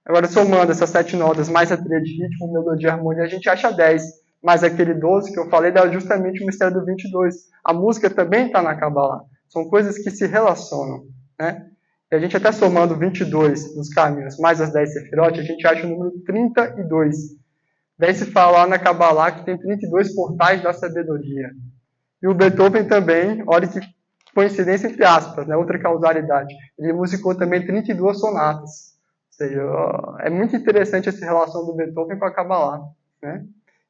Agora, somando essas 7 notas, mais a tríade de ritmo, melodia e harmonia, a gente acha 10. Mas aquele 12 que eu falei dá justamente o mistério do 22. A música também está na Kabbalah. São coisas que se relacionam. Né? E a gente até somando 22 nos caminhos, mais as 10 sefirotes, a gente acha o número 32. Daí se fala lá na Kabbalah que tem 32 portais da sabedoria. E o Beethoven também, olha que coincidência entre aspas, né? Outra causalidade. Ele musicou também 32 sonatas. Ou seja, é muito interessante essa relação do Beethoven com a Kabbalah. Né?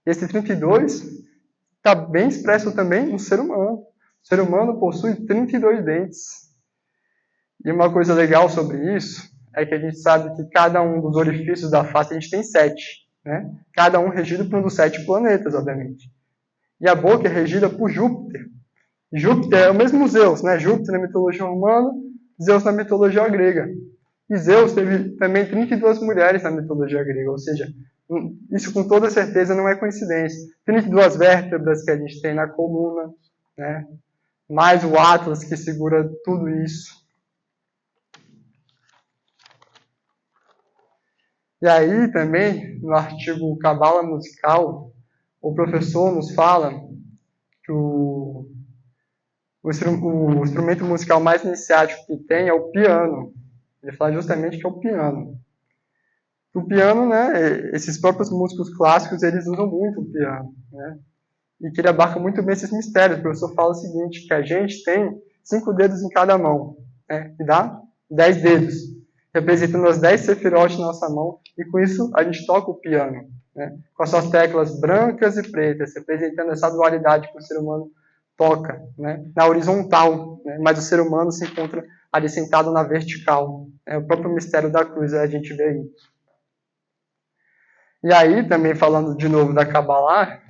E esse 32 está bem expresso também no ser humano. O ser humano possui 32 dentes. E uma coisa legal sobre isso é que a gente sabe que cada um dos orifícios da face, a gente tem 7. Né? Cada um regido por um dos 7 planetas, obviamente. E a boca é regida por Júpiter. Júpiter é o mesmo Zeus, né? Júpiter na mitologia romana, Zeus na mitologia grega. E Zeus teve também 32 mulheres na mitologia grega, ou seja, isso com toda certeza não é coincidência. 32 vértebras que a gente tem na coluna, né? Mais o Atlas que segura tudo isso. E aí também, no artigo Cabala Musical, o professor nos fala que o instrumento musical mais iniciático que tem é o piano. Ele fala justamente que é o piano. O piano, né, esses próprios músicos clássicos, eles usam muito o piano, né? E que ele abarca muito bem esses mistérios. O professor fala o seguinte, que a gente tem 5 dedos em cada mão, né, que dá 10 dedos, representando as 10 sefirotes na nossa mão, e com isso a gente toca o piano, né, com as suas teclas brancas e pretas, representando essa dualidade que o ser humano toca, né, na horizontal, né, mas o ser humano se encontra ali sentado na vertical. O próprio mistério da cruz a gente vê aí. E aí, também falando de novo da Kabbalah,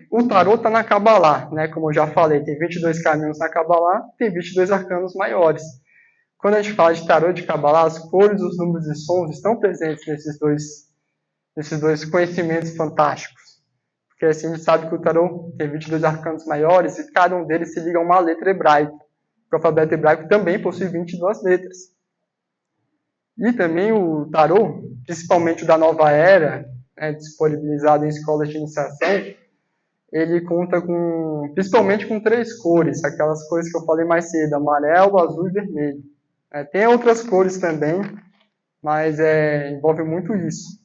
o tarô está na Kabbalah, né? Como eu já falei, tem 22 caminhos na Kabbalah, tem 22 arcanos maiores. Quando a gente fala de tarô de Kabbalah, as cores, os números e sons estão presentes nesses dois conhecimentos fantásticos. Porque assim a gente sabe que o tarô tem 22 arcanos maiores e cada um deles se liga a uma letra hebraica. O alfabeto hebraico também possui 22 letras. E também o tarô, principalmente o da nova era, disponibilizado em escolas de iniciação, ele conta principalmente com 3 cores, aquelas cores que eu falei mais cedo, amarelo, azul e vermelho. Tem outras cores também, mas envolve muito isso.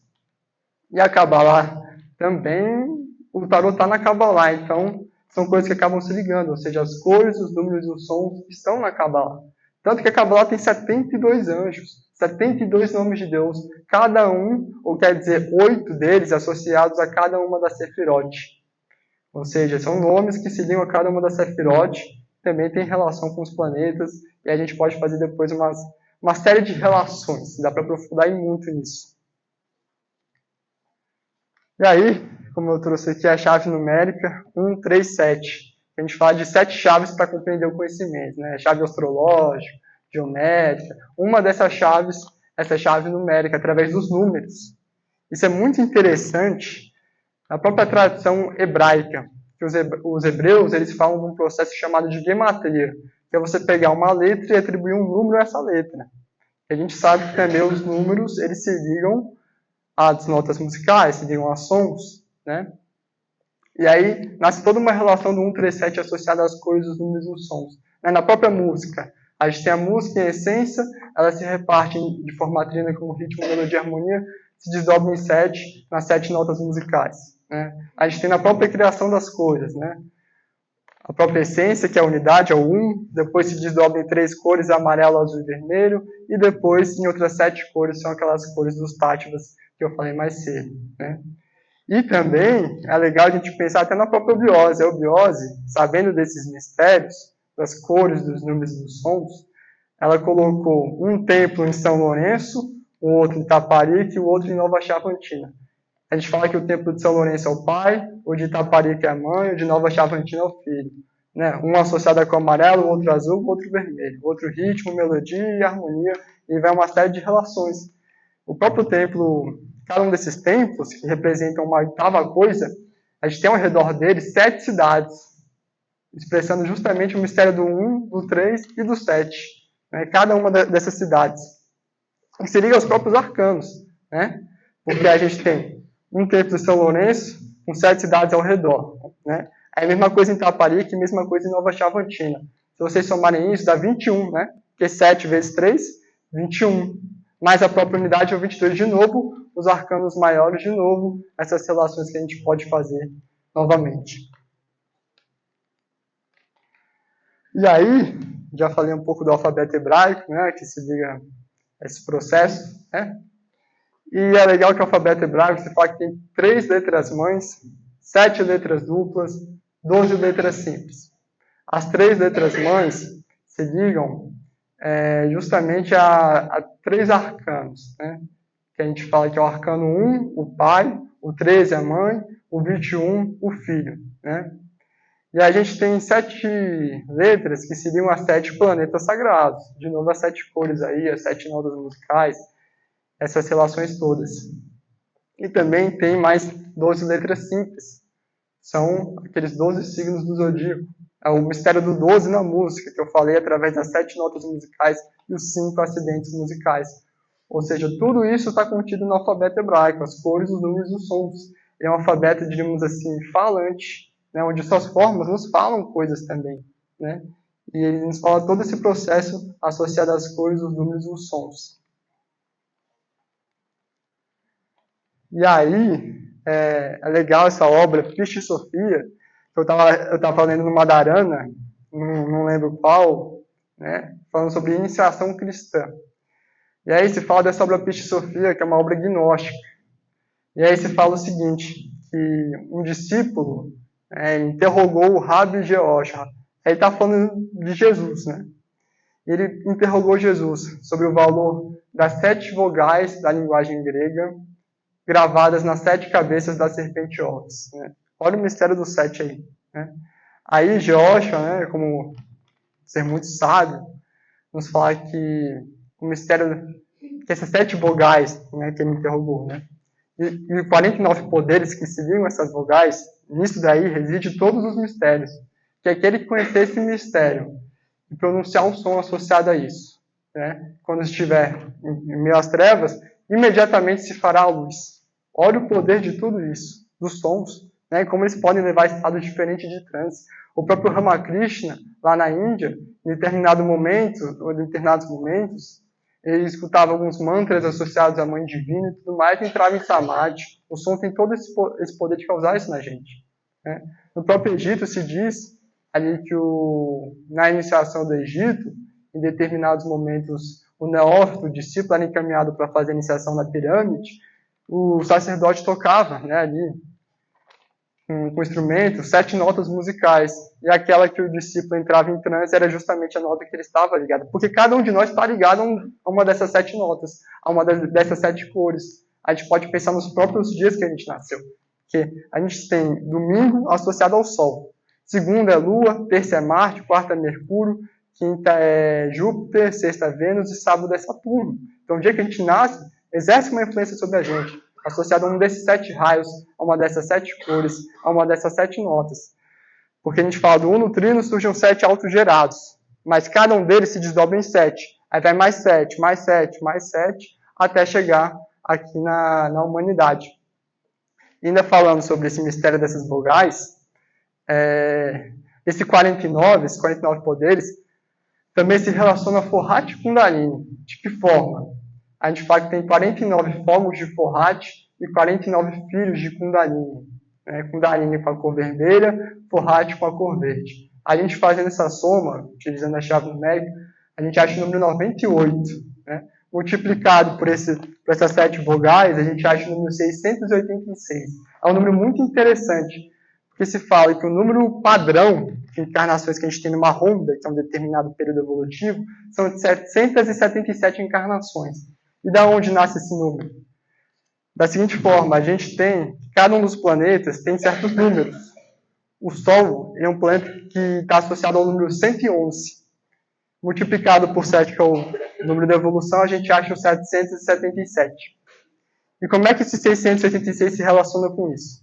E a Kabbalah também, o tarô está na Kabbalah, então são coisas que acabam se ligando, ou seja, as cores, os números e os sons estão na Kabbalah. Tanto que a Kabbalah tem 72 anjos, 72 nomes de Deus, cada um, ou quer dizer 8 deles, associados a cada uma das sefirotes. Ou seja, são nomes que se ligam a cada uma das sefirotes, também tem relação com os planetas, e a gente pode fazer depois uma série de relações, dá para aprofundar muito nisso. E aí, como eu trouxe aqui a chave numérica 1, 3, 7. A gente fala de 7 chaves para compreender o conhecimento, né? Chave astrológica, geométrica. Uma dessas chaves, essa chave numérica, através dos números. Isso é muito interessante, A própria tradição hebraica, que os hebreus eles falam de um processo chamado de gematria, que é você pegar uma letra e atribuir um número a essa letra. A gente sabe que também os números eles se ligam às notas musicais, se ligam a sons, né? E aí nasce toda uma relação do 137 associada às cores, os números e os sons. Na própria música, a gente tem a música em essência, ela se reparte de forma trina como ritmo, melodia e harmonia, se desdobra em 7, nas 7 notas musicais. Né? A gente tem na própria criação das coisas, né? A própria essência, que é a unidade, é o 1, depois se desdobra em 3 cores, amarelo, azul e vermelho, e depois em outras 7 cores, são aquelas cores dos tátivas que eu falei mais cedo. Né? E também é legal a gente pensar até na própria obiose. A obiose, sabendo desses mistérios, das cores, dos números e dos sons, ela colocou um templo em São Lourenço, o outro em Taparica e o outro em Nova Chavantina. A gente fala que o templo de São Lourenço é o pai, o de Itaparica é a mãe, o de Nova Chavantina é o filho. Né? Um associado com o amarelo, o outro azul, o outro vermelho. Outro ritmo, melodia e harmonia, e vai uma série de relações. O próprio templo, cada um desses templos, que representam uma oitava coisa, a gente tem ao redor dele 7 cidades, expressando justamente o mistério do 1, do 3 e do 7. Né? Cada uma dessas cidades. E se liga aos próprios arcanos, né? Porque a gente tem um templo de São Lourenço, com 7 cidades ao redor. Né? É a mesma coisa em Taparica e a mesma coisa em Nova Chavantina. Se vocês somarem isso, dá 21, né? Porque 7 vezes 3, 21. Mais a própria unidade é o 22 de novo, os arcanos maiores de novo, essas relações que a gente pode fazer novamente. E aí, já falei um pouco do alfabeto hebraico, né? Que se liga a esse processo, né? E é legal que o alfabeto hebraico, você fala que tem 3 letras mães, 7 letras duplas, 12 letras simples. As 3 letras mães se ligam justamente a 3 arcanos, né? Que a gente fala que é o arcano 1, o pai, o 13, a mãe, o 21, o filho. Né? E a gente tem 7 letras que seriam as 7 planetas sagrados. De novo, as 7 cores aí, as 7 notas musicais, essas relações todas. E também tem mais 12 letras simples. São aqueles 12 signos do zodíaco. É o mistério do 12 na música, que eu falei através das 7 notas musicais e os 5 acidentes musicais. Ou seja, tudo isso está contido no alfabeto hebraico, as cores, os números e os sons. É um alfabeto, diríamos assim, falante, né, onde suas formas nos falam coisas também. Né? E ele nos fala todo esse processo associado às cores, os números e os sons. E aí, é legal essa obra, Pistis Sophia, que eu estava lendo no Madharana, não lembro qual, né, falando sobre iniciação cristã. E aí se fala dessa obra Pistis Sophia, que é uma obra gnóstica. E aí se fala o seguinte, que um discípulo interrogou o Rabi Jehoshua. Ele está falando de Jesus, né? Ele interrogou Jesus sobre o valor das 7 vogais da linguagem grega, gravadas nas 7 cabeças da serpente Otis. Né? Olha o mistério do 7 aí. Né? Aí Jehoshua, né, como ser muito sábio, nos fala que o mistério, que essas 7 vogais, né, que ele interrogou, né, e 49 poderes que seguiam essas vogais, nisso daí reside todos os mistérios. Que aquele que conhecer esse mistério e pronunciar um som associado a isso, né, quando estiver em meio às trevas, imediatamente se fará a luz. Olha o poder de tudo isso, dos sons, né, como eles podem levar a estado diferente de transe. O próprio Ramakrishna, lá na Índia, em determinado momento, ou em determinados momentos, ele escutava alguns mantras associados à Mãe Divina e tudo mais, e entrava em samadhi. O som tem todo esse poder de causar isso na gente. Né? No próprio Egito se diz ali que na iniciação do Egito, em determinados momentos, o neófito, o discípulo, era encaminhado para fazer a iniciação na pirâmide, o sacerdote tocava, né, ali, com instrumento, 7 notas musicais. E aquela que o discípulo entrava em transe era justamente a nota que ele estava ligado. Porque cada um de nós está ligado a uma dessas 7 notas, a uma dessas 7 cores. A gente pode pensar nos próprios dias que a gente nasceu. Que a gente tem domingo associado ao Sol. Segunda é Lua, terça é Marte, quarta é Mercúrio, quinta é Júpiter, sexta é Vênus e sábado é Saturno. Então o dia que a gente nasce exerce uma influência sobre a gente. associado a um desses 7 raios, a uma dessas 7 cores, a uma dessas 7 notas. Porque a gente fala do uno-trino, surgem 7 autogerados, mas cada um deles se desdobra em 7. Aí vai mais 7, mais 7, mais 7, até chegar aqui na humanidade. E ainda falando sobre esse mistério dessas vogais, esses 49 poderes, também se relaciona a Forhat e Kundalini. De que forma? A gente fala que tem 49 fomos de Forhat e 49 filhos de Kundalini. Kundalini com a cor vermelha, Forhat com a cor verde. A gente fazendo essa soma, utilizando a chave numérica, a gente acha o número 98. Multiplicado por essas 7 vogais, a gente acha o número 686. É um número muito interessante, porque se fala que o número padrão de encarnações que a gente tem numa ronda, que é um determinado período evolutivo, são de 777 encarnações. E da onde nasce esse número? Da seguinte forma, a gente tem, cada um dos planetas tem certos números. O Sol é um planeta que está associado ao número 111. Multiplicado por 7, que é o número da evolução, a gente acha o 777. E como é que esse 686 se relaciona com isso?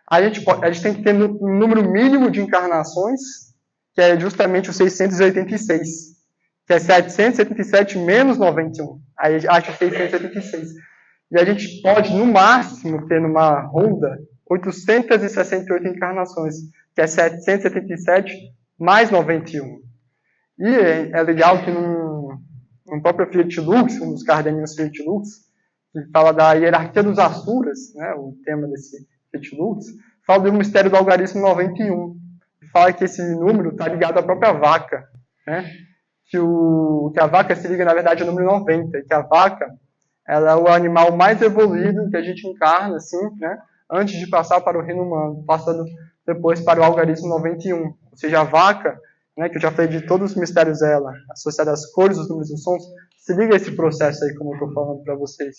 A gente tem que ter um número mínimo de encarnações, que é justamente o 686, que é 777 menos 91. Aí a gente acha 676. E a gente pode, no máximo, ter numa ronda 868 encarnações, que é 777 mais 91. E é legal que no próprio Fiat Lux, um dos cardelinhos Fiat Lux, que fala da hierarquia dos Asuras, o tema desse Fiat Lux, fala do mistério do algarismo 91. E fala que esse número está ligado à própria vaca. Que a vaca se liga, na verdade, ao número 90. Que a vaca ela é o animal mais evoluído que a gente encarna, assim, antes de passar para o reino humano, passando depois para o algarismo 91. Ou seja, a vaca, que eu já falei de todos os mistérios dela, associada às cores, os números e os sons, se liga a esse processo aí, como eu estou falando para vocês.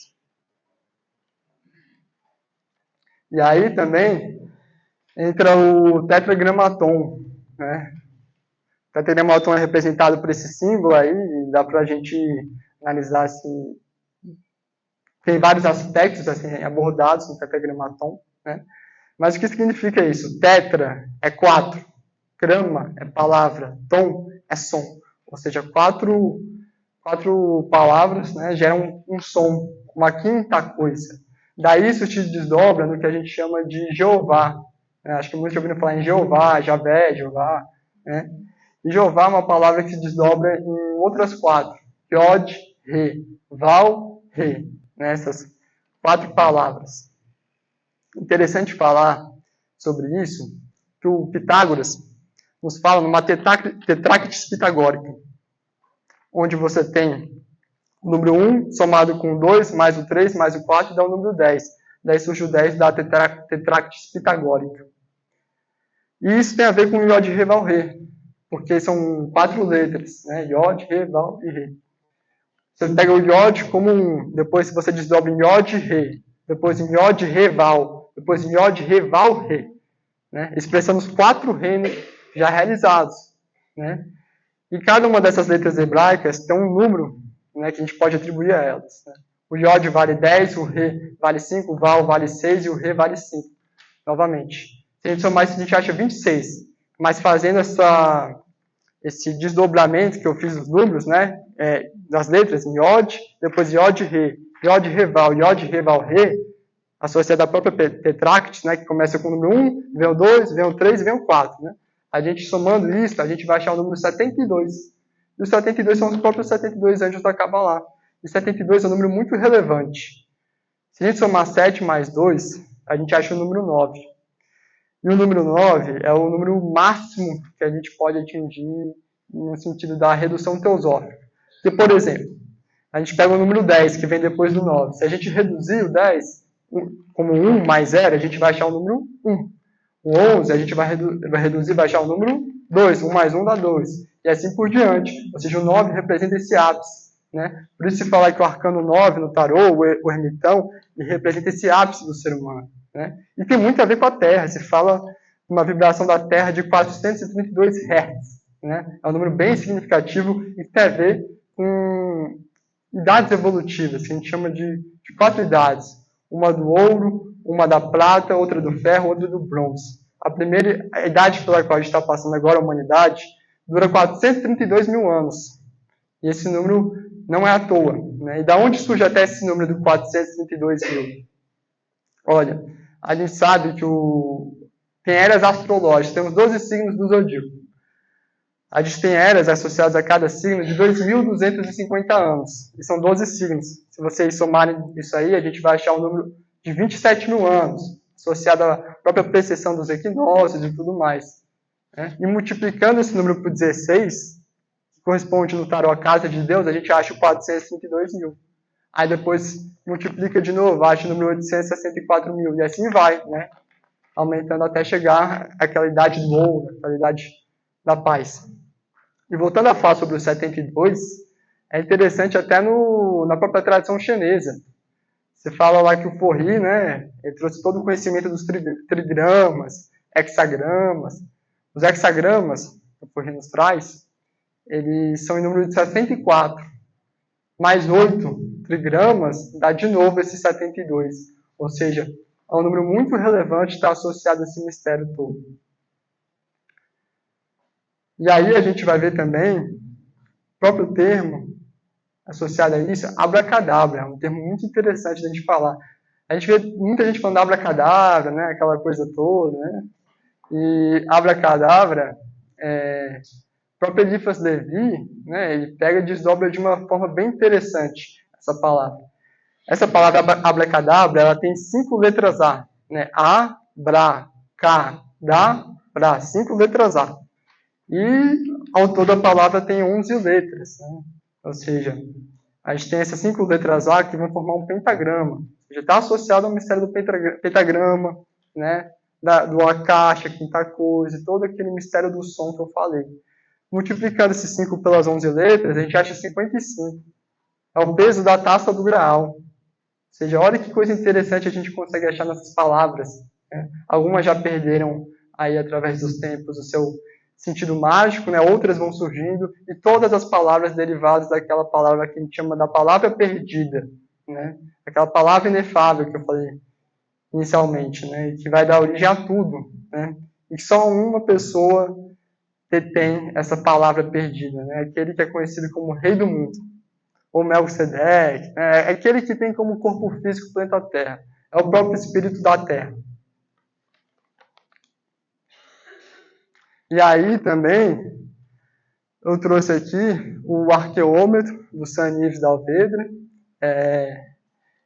E aí também entra o tetragramaton. O tetragramaton é representado por esse símbolo aí, e dá para a gente analisar assim. Tem vários aspectos assim, abordados no tetragramaton. Mas o que significa isso? Tetra é 4, grama é palavra, tom é som. Ou seja, quatro palavras geram um som, uma quinta coisa. Daí isso se desdobra no que a gente chama de Jeová. Acho que muitos já ouviram falar em Jeová, Javé, Jeová. E Jeová é uma palavra que se desdobra em outras 4. Yod, Re, Val, Re. Essas 4 palavras. Interessante falar sobre isso, que o Pitágoras nos fala numa tetráctise pitagórica, onde você tem o número 1 somado com o 2, mais o 3, mais o 4, dá o número 10. Daí surge o 10 da tetráctise pitagórica. E isso tem a ver com o Yod, Re, Val, Re, porque são 4 letras, Yod, Re, Val e Re. Você pega o Yod como 1, depois você desdobra em Yod, Re, depois em Yod, Re, Val, depois em Yod, Re, Val, Re, expressando os 4 reinos já realizados. E cada uma dessas letras hebraicas tem um número que a gente pode atribuir a elas. O Yod vale 10, o Re vale 5, o Val vale 6 e o Re vale 5. Novamente. Se a gente somar isso, a gente acha 26. Mas fazendo esse desdobramento que eu fiz dos números, das letras, em Yod, depois Yod, Re, Yod, Re, Val, Yod, Re, Val, Re, associada à própria tetráctise, que começa com o número 1, vem o 2, vem o 3 e vem o 4. A gente somando isso, a gente vai achar o número 72. E os 72 são os próprios 72 anjos da Kabbalah. E 72 é um número muito relevante. Se a gente somar 7 mais 2, a gente acha o número 9. E o número 9 é o número máximo que a gente pode atingir no sentido da redução teosófica. Porque, por exemplo, a gente pega o número 10, que vem depois do 9. Se a gente reduzir o 10 como 1 mais 0, a gente vai achar o número 1. O 11 a gente vai reduzir, vai achar o número 2. 1 mais 1 dá 2. E assim por diante. Ou seja, o 9 representa esse ápice. Por isso se falar que o arcano 9 no tarô, o ermitão, ele representa esse ápice do ser humano. E tem muito a ver com a Terra. Se fala de uma vibração da Terra de 432 Hz. É um número bem significativo e tem a ver com idades evolutivas, que a gente chama de 4 idades. uma do ouro, uma da prata, outra do ferro, outra do bronze. A idade pela qual a gente está passando agora, a humanidade, dura 432 mil anos. E esse número não é à toa. Né? E da onde surge até esse número de 432 mil? Olha, a gente sabe que tem eras astrológicas, temos 12 signos do zodíaco. A gente tem eras associadas a cada signo de 2.250 anos. E são 12 signos. Se vocês somarem isso aí, a gente vai achar um número de 27 mil anos, associado à própria precessão dos equinócios e tudo mais. Né? E multiplicando esse número por 16, que corresponde no tarô à casa de Deus, a gente acha o 432 mil. Aí depois multiplica de novo, acha o número 864 mil. E assim vai, né? Aumentando até chegar àquela idade do ouro, aquela idade da paz. E voltando a falar sobre os 72, é interessante até na própria tradição chinesa. Você fala lá que o Forri, né, ele trouxe todo o conhecimento dos trigramas, hexagramas. Os hexagramas que o Forri nos traz, eles são em número de 74. Mais 8 trigramas dá de novo esses 72. Ou seja, é um número muito relevante, está associado a esse mistério todo. E aí a gente vai ver também o próprio termo associado a isso, abracadabra, é um termo muito interessante da gente falar. A gente vê muita gente falando abracadabra, né, aquela coisa toda, né? E abracadabra, o próprio Eliphas Levi, né, ele pega e desdobra de uma forma bem interessante essa palavra. Essa palavra abracadabra, ela tem 5 letras A, né? A, Bra, Ca, Da, Bra, 5 letras A. E ao todo a palavra tem 11 letras, né? Ou seja, a gente tem essas 5 letras A que vão formar um pentagrama. Ou seja, está associado ao mistério do pentagrama, né? Do Akasha, quinta coisa, todo aquele mistério do som que eu falei. Multiplicando esses 5 pelas 11 letras, a gente acha 55. É o peso da taça do Graal. Ou seja, olha que coisa interessante a gente consegue achar nessas palavras. Né? Algumas já perderam aí através dos tempos o seu sentido mágico, né? Outras vão surgindo, e todas as palavras derivadas daquela palavra que a gente chama da palavra perdida, né? Aquela palavra inefável que eu falei inicialmente, né? E que vai dar origem a tudo, né? E só uma pessoa detém essa palavra perdida, né? Aquele que é conhecido como Rei do Mundo, ou Melquisedeque, né? É aquele que tem como corpo físico o planeta Terra, é o próprio Espírito da Terra. E aí também, eu trouxe aqui o arqueômetro do San Yves d'Alvedre.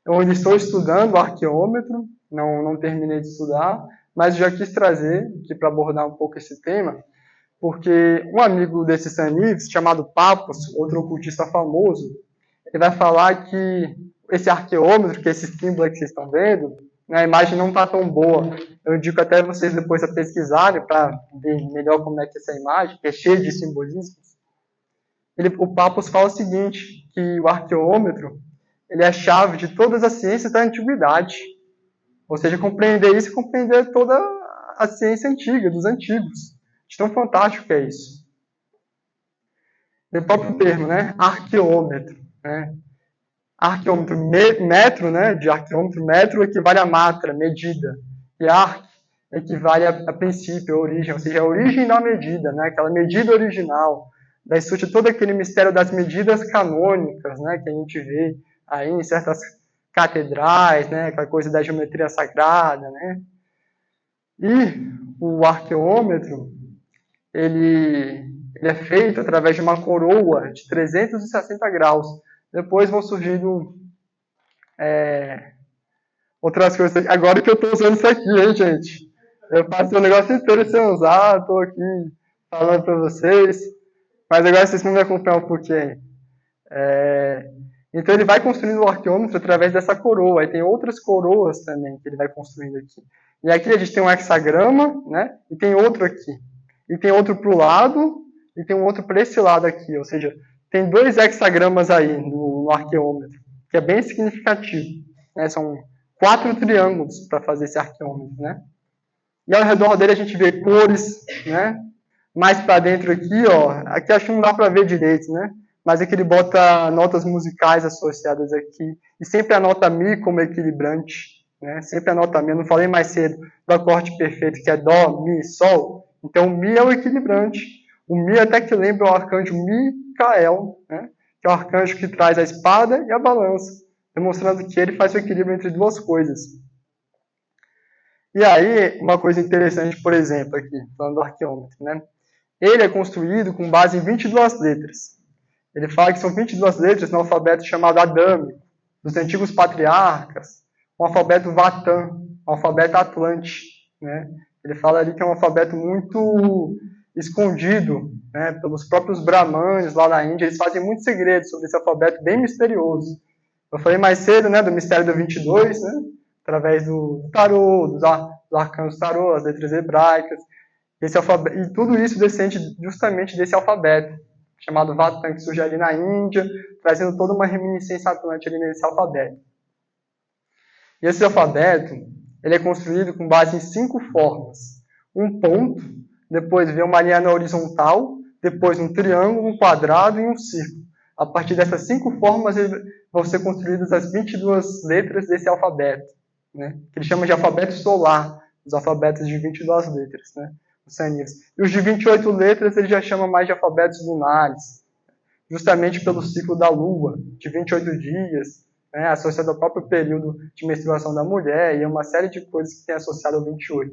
Eu ainda estou estudando o arqueômetro, não terminei de estudar, mas já quis trazer aqui para abordar um pouco esse tema, porque um amigo desse San Yves, chamado Papos, outro ocultista famoso, ele vai falar que esse arqueômetro, que é esse símbolo que vocês estão vendo, a imagem não está tão boa. Eu indico até vocês depois a pesquisarem para ver melhor como é que é essa imagem, que é cheia de simbolismos. O Papos fala o seguinte, que o arqueômetro ele é a chave de todas as ciências da antiguidade. Ou seja, compreender isso e compreender toda a ciência antiga, dos antigos. De tão fantástico que é isso. E o próprio termo, né? Arqueômetro. Né? Arqueômetro, metro, né? De arqueômetro, metro equivale a matra, medida. E arque equivale a princípio, a origem, ou seja, a origem da medida, né? Aquela medida original. Daí surge todo aquele mistério das medidas canônicas, né? Que a gente vê aí em certas catedrais, né? Aquela coisa da geometria sagrada, né? E o arqueômetro, ele é feito através de uma coroa de 360 graus. Depois vão surgindo outras coisas. Agora que eu estou usando isso aqui, hein, gente? Eu passei o negócio inteiro sem usar, estou aqui falando para vocês. Mas agora vocês vão me acompanhar um pouquinho. Então ele vai construindo o arqueômetro através dessa coroa. Aí tem outras coroas também que ele vai construindo aqui. E aqui a gente tem um hexagrama, né? E tem outro aqui. E tem outro para o lado, e tem um outro para esse lado aqui. Ou seja, tem 2 hexagramas aí no arqueômetro, que é bem significativo. Né? São 4 triângulos para fazer esse arqueômetro, né? E ao redor dele a gente vê cores, né? Mais para dentro aqui, ó, aqui acho que não dá para ver direito, né? Mas aqui ele bota notas musicais associadas aqui, e sempre a nota Mi como equilibrante. né? Sempre a nota Mi. Eu não falei mais cedo do acorde perfeito, que é Dó, Mi, Sol. Então, o Mi é o equilibrante. O Mi até que lembra o arcanjo Micael, né? Que é o arcanjo que traz a espada e a balança, demonstrando que ele faz o equilíbrio entre duas coisas. E aí, uma coisa interessante, por exemplo, aqui, falando do arqueômetro, né? Ele é construído com base em 22 letras. Ele fala que são 22 letras no alfabeto chamado adâmico, dos antigos patriarcas, o alfabeto Vatã, o alfabeto Atlante, né? Ele fala ali que é um alfabeto muito escondido, né, pelos próprios brahmanes lá na Índia. Eles fazem muitos segredos sobre esse alfabeto bem misterioso. Eu falei mais cedo, né, do mistério do 22, né, através do tarô, dos arcanos tarô, as letras hebraicas. Esse alfabeto, e tudo isso descende justamente desse alfabeto, chamado Vatan, que surge ali na Índia, trazendo toda uma reminiscência atlântica ali nesse alfabeto. E esse alfabeto, ele é construído com base em 5 formas. Um ponto, depois vem uma linha na horizontal, depois um triângulo, um quadrado e um círculo. A partir dessas 5 formas vão ser construídas as 22 letras desse alfabeto, né? Que ele chama de alfabeto solar, os alfabetos de 22 letras, né? Os sanitas. E os de 28 letras ele já chama mais de alfabetos lunares, justamente pelo ciclo da Lua, de 28 dias, né, associado ao próprio período de menstruação da mulher, e uma série de coisas que tem associado ao 28.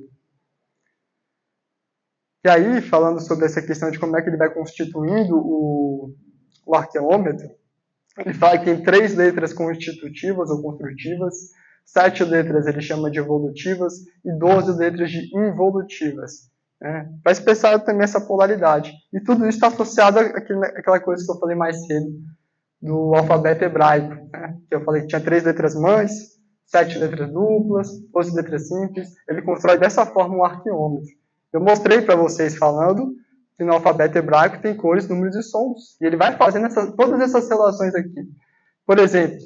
E aí, falando sobre essa questão de como é que ele vai constituindo o arqueômetro, ele fala que tem 3 letras constitutivas ou construtivas, 7 letras ele chama de evolutivas e 12 letras de involutivas. Né? Vai expressar também essa polaridade. E tudo isso está associado àquela coisa que eu falei mais cedo, do alfabeto hebraico, né? Que eu falei que tinha 3 letras mães, 7 letras duplas, 12 letras simples. Ele constrói dessa forma um arqueômetro. Eu mostrei para vocês falando que no alfabeto hebraico tem cores, números e sons. E ele vai fazendo todas essas relações aqui. Por exemplo,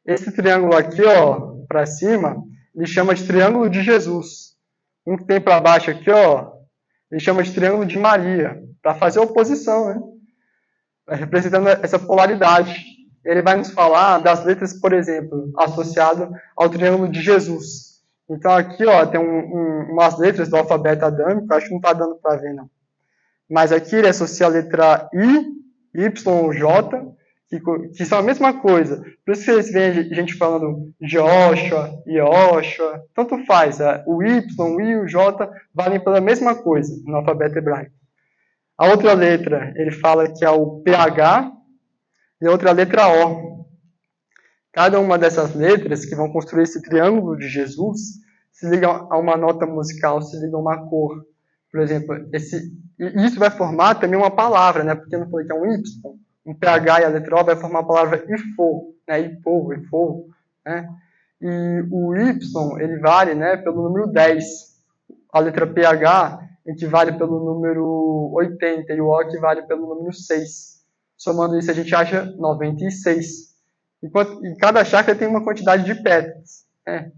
esse triângulo aqui, ó, para cima, ele chama de triângulo de Jesus. Um que tem para baixo aqui, ó, ele chama de triângulo de Maria, para fazer oposição, né? Representando essa polaridade. Ele vai nos falar das letras, por exemplo, associado ao triângulo de Jesus. Então aqui, ó, tem umas letras do alfabeto adâmico, acho que não está dando para ver, não. Mas aqui ele associa a letra I, Y, J, que são a mesma coisa. Por isso que vocês veem gente falando Joshua, Yoshua, tanto faz. O Y, o I e o J valem pela mesma coisa no alfabeto hebraico. A outra letra, ele fala que é o PH e a outra letra O. Cada uma dessas letras que vão construir esse triângulo de Jesus se ligam a uma nota musical, se ligam a uma cor. Por exemplo, isso vai formar também uma palavra, né? Porque eu não falei que é um Y, um PH e a letra O vai formar a palavra Ifo, né? Ifo, né? E o Y, ele vale, né, pelo número 10. A letra PH equivale pelo número 80 e o O equivale pelo número 6. Somando isso, a gente acha 96. E cada chakra tem uma quantidade de pétalas, né?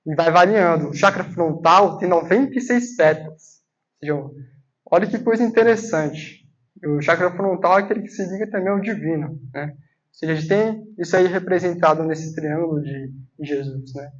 E vai variando. O chakra frontal tem 96 pétalas. Olha que coisa interessante. O chakra frontal é aquele que se liga também ao divino, né? Ou seja, a gente tem isso aí representado nesse triângulo de Jesus, né?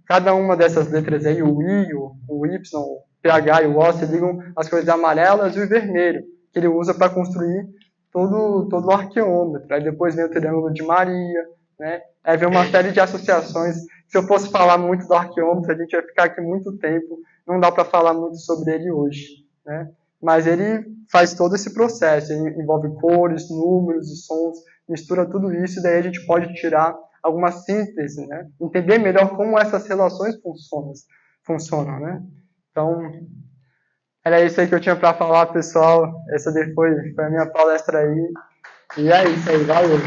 Cada uma dessas letras aí, o I, o Y, o PH e o O, se ligam às cores amarelas e o vermelho, que ele usa para construir todo o arqueômetro. Aí depois vem o triângulo de Maria, né? Aí vem uma série de associações. Se eu fosse falar muito do arqueômetro, a gente ia ficar aqui muito tempo. Não dá para falar muito sobre ele hoje, né? Mas ele faz todo esse processo. Ele envolve cores, números e sons, mistura tudo isso e daí a gente pode tirar alguma síntese, né? Entender melhor como essas relações funcionam, né? Então, era isso aí que eu tinha para falar, pessoal. Essa foi a minha palestra aí. E é isso aí, valeu!